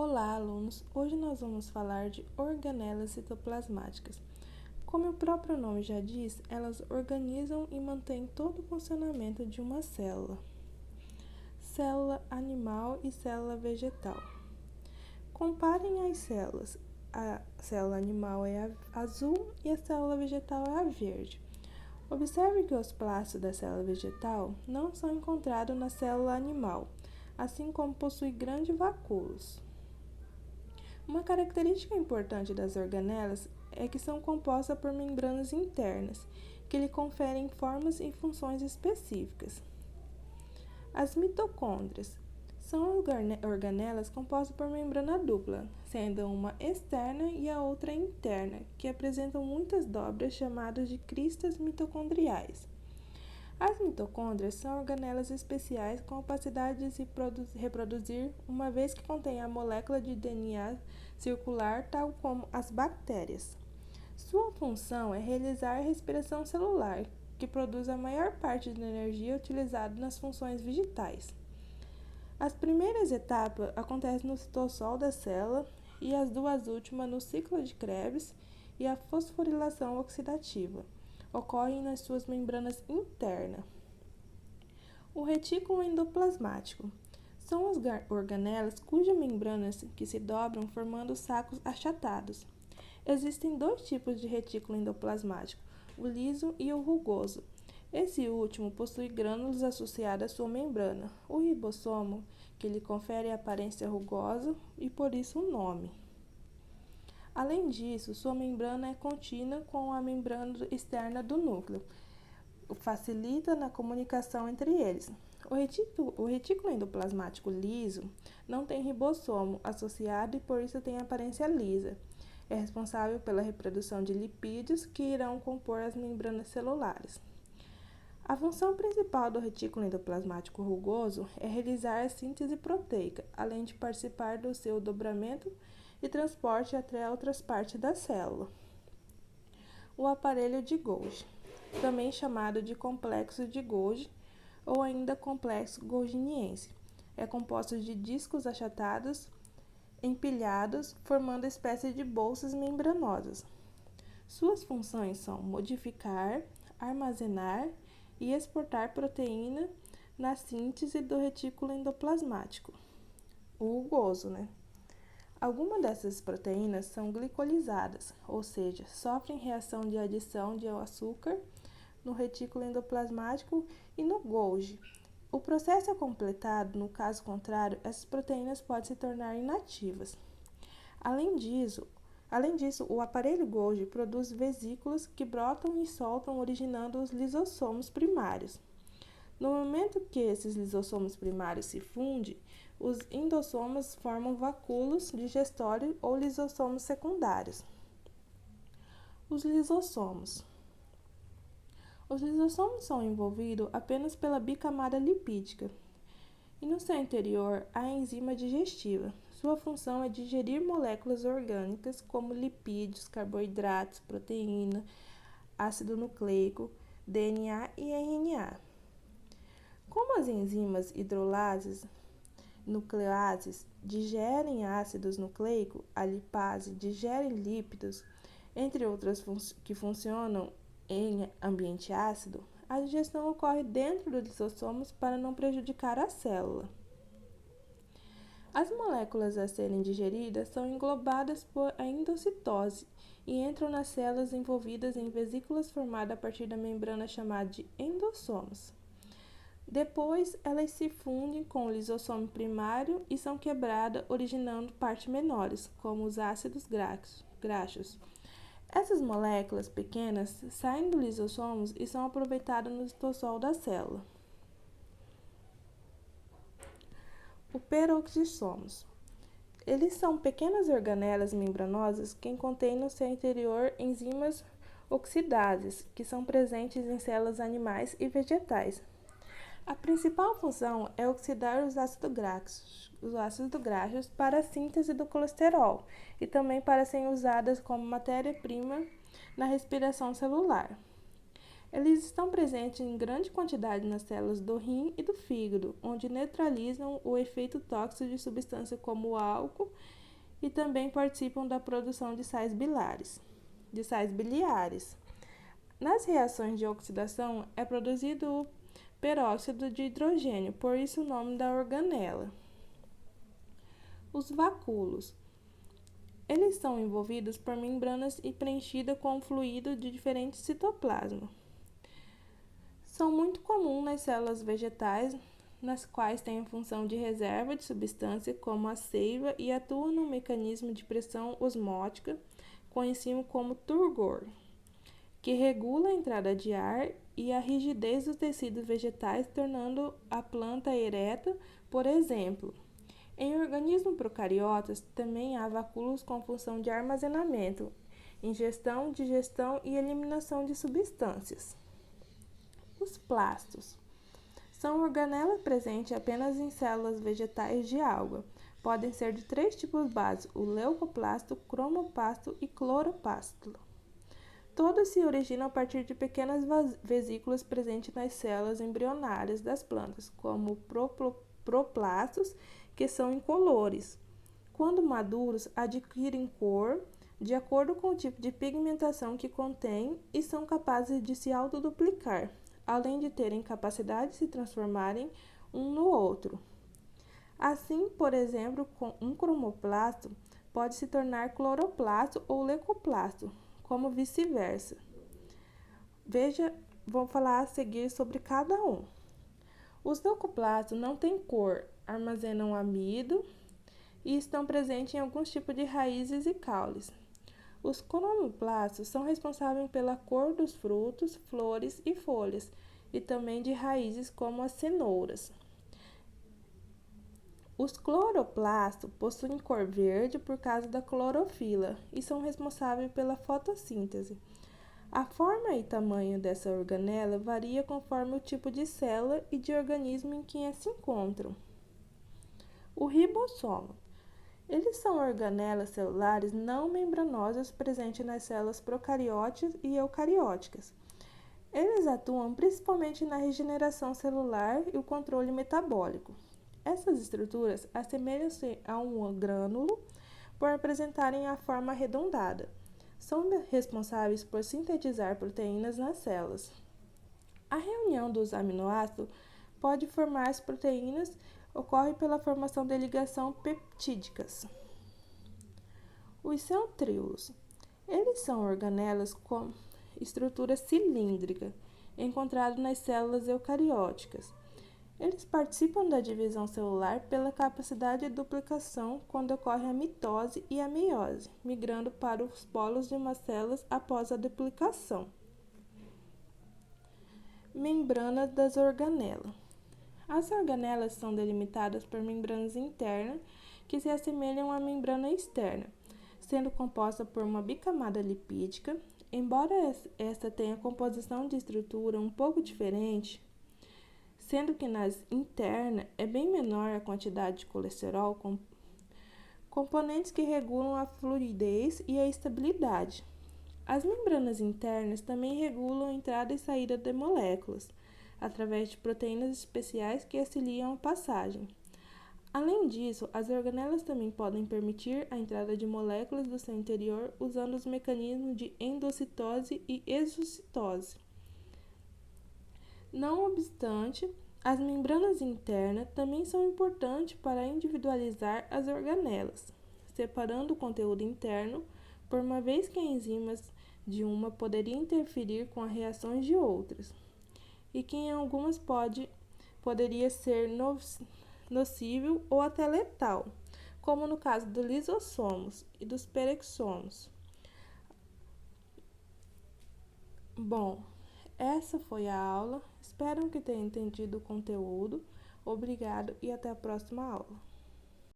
Olá, alunos! Hoje nós vamos falar de organelas citoplasmáticas. Como o próprio nome já diz, elas organizam e mantêm todo o funcionamento de uma célula. Célula animal e célula vegetal. Comparem as células. A célula animal é a azul e a célula vegetal é a verde. Observe que os plastos da célula vegetal não são encontrados na célula animal, assim como possui grandes vacúolos. Uma característica importante das organelas é que são compostas por membranas internas, que lhe conferem formas e funções específicas. As mitocôndrias são organelas compostas por membrana dupla, sendo uma externa e a outra interna, que apresentam muitas dobras chamadas de cristas mitocondriais. As mitocôndrias são organelas especiais com capacidade de se reproduzir, uma vez que contêm a molécula de DNA circular, tal como as bactérias. Sua função é realizar a respiração celular, que produz a maior parte da energia utilizada nas funções vitais. As primeiras etapas acontecem no citossol da célula e as duas últimas no ciclo de Krebs e a fosforilação oxidativa ocorrem nas suas membranas internas. O retículo endoplasmático são as organelas cujas membranas que se dobram formando sacos achatados. Existem dois tipos de retículo endoplasmático, o liso e o rugoso. Esse último possui grânulos associadas à sua membrana, o ribossomo, que lhe confere a aparência rugosa e por isso o nome. Além disso, sua membrana é contínua com a membrana externa do núcleo, o que facilita na comunicação entre eles. O retículo endoplasmático liso não tem ribossomo associado e por isso tem aparência lisa. É responsável pela reprodução de lipídios que irão compor as membranas celulares. A função principal do retículo endoplasmático rugoso é realizar a síntese proteica, além de participar do seu dobramento e transporte até outras partes da célula. O aparelho de Golgi, também chamado de complexo de Golgi ou ainda complexo golginiense, é composto de discos achatados, empilhados, formando espécie de bolsas membranosas. Suas funções são modificar, armazenar e exportar proteína na síntese do retículo endoplasmático, o rugoso, Algumas dessas proteínas são glicolizadas, ou seja, sofrem reação de adição de açúcar no retículo endoplasmático e no Golgi. O processo é completado, no caso contrário, essas proteínas podem se tornar inativas. Além disso, o aparelho Golgi produz vesículas que brotam e soltam, originando os lisossomos primários. No momento que esses lisossomos primários se fundem, os endossomos formam vacúolos digestórios ou lisossomos secundários. Os lisossomos. Os lisossomos são envolvidos apenas pela bicamada lipídica e no seu interior há a enzima digestiva. Sua função é digerir moléculas orgânicas como lipídios, carboidratos, proteína, ácido nucleico, DNA e RNA. Como as enzimas hidrolases, nucleases digerem ácidos nucleicos, a lipase digere lípidos, entre outras que funcionam em ambiente ácido, a digestão ocorre dentro dos lisossomos para não prejudicar a célula. As moléculas a serem digeridas são englobadas por a endocitose e entram nas células envolvidas em vesículas formadas a partir da membrana chamada de endossomos. Depois, elas se fundem com o lisossomo primário e são quebradas, originando partes menores, como os ácidos graxos. Essas moléculas pequenas saem dos lisossomos e são aproveitadas no citossol da célula. O peroxissomos. Eles são pequenas organelas membranosas que contêm no seu interior enzimas oxidases, que são presentes em células animais e vegetais. A principal função é oxidar os ácidos graxos para a síntese do colesterol e também para serem usadas como matéria-prima na respiração celular. Eles estão presentes em grande quantidade nas células do rim e do fígado, onde neutralizam o efeito tóxico de substâncias como o álcool e também participam da produção de sais biliares. Nas reações de oxidação é produzido o peróxido de hidrogênio, por isso o nome da organela. Os vacúolos. Eles são envolvidos por membranas e preenchidos com fluido de diferente citoplasma. São muito comuns nas células vegetais, nas quais têm a função de reserva de substância como a seiva e atuam no mecanismo de pressão osmótica, conhecido como turgor, que regula a entrada de ar e a rigidez dos tecidos vegetais, tornando a planta ereta, por exemplo. Em organismos procariotas, também há vacúolos com função de armazenamento, ingestão, digestão e eliminação de substâncias. Os plastos são organelas presentes apenas em células vegetais de alga. Podem ser de 3 tipos básicos: o leucoplasto, cromoplasto e cloroplasto. Todos se originam a partir de pequenas vesículas presentes nas células embrionárias das plantas, como proplastos, que são incolores. Quando maduros, adquirem cor de acordo com o tipo de pigmentação que contém e são capazes de se autoduplicar, além de terem capacidade de se transformarem um no outro. Assim, por exemplo, com um cromoplasto pode se tornar cloroplasto ou leucoplasto, como vice-versa. Vou falar a seguir sobre cada um. Os leucoplastos não têm cor, armazenam amido e estão presentes em alguns tipos de raízes e caules. Os chromoplastos são responsáveis pela cor dos frutos, flores e folhas, e também de raízes como as cenouras. Os cloroplastos possuem cor verde por causa da clorofila e são responsáveis pela fotossíntese. A forma e tamanho dessa organela varia conforme o tipo de célula e de organismo em que se encontram. O ribossomo. Eles são organelas celulares não membranosas presentes nas células procarióticas e eucarióticas. Eles atuam principalmente na regeneração celular e o controle metabólico. Essas estruturas assemelham-se a um grânulo por apresentarem a forma arredondada. São responsáveis por sintetizar proteínas nas células. A reunião dos aminoácidos pode formar as proteínas, ocorre pela formação de ligações peptídicas. Os centríolos. Eles são organelas com estrutura cilíndrica, encontradas nas células eucarióticas. Eles participam da divisão celular pela capacidade de duplicação quando ocorre a mitose e a meiose, migrando para os polos de uma célula após a duplicação. Membranas das organelas. As organelas são delimitadas por membranas internas que se assemelham à membrana externa, sendo composta por uma bicamada lipídica. Embora esta tenha composição de estrutura um pouco diferente, sendo que nas internas é bem menor a quantidade de colesterol, componentes que regulam a fluidez e a estabilidade. As membranas internas também regulam a entrada e saída de moléculas, através de proteínas especiais que auxiliam a passagem. Além disso, as organelas também podem permitir a entrada de moléculas do seu interior usando os mecanismos de endocitose e exocitose. Não obstante, as membranas internas também são importantes para individualizar as organelas, separando o conteúdo interno, por uma vez que as enzimas de uma poderiam interferir com as reações de outras, e que em algumas poderia ser nocivo ou até letal, como no caso dos lisossomos e dos peroxissomos. Bom, essa foi a aula. Espero que tenha entendido o conteúdo. Obrigado e até a próxima aula.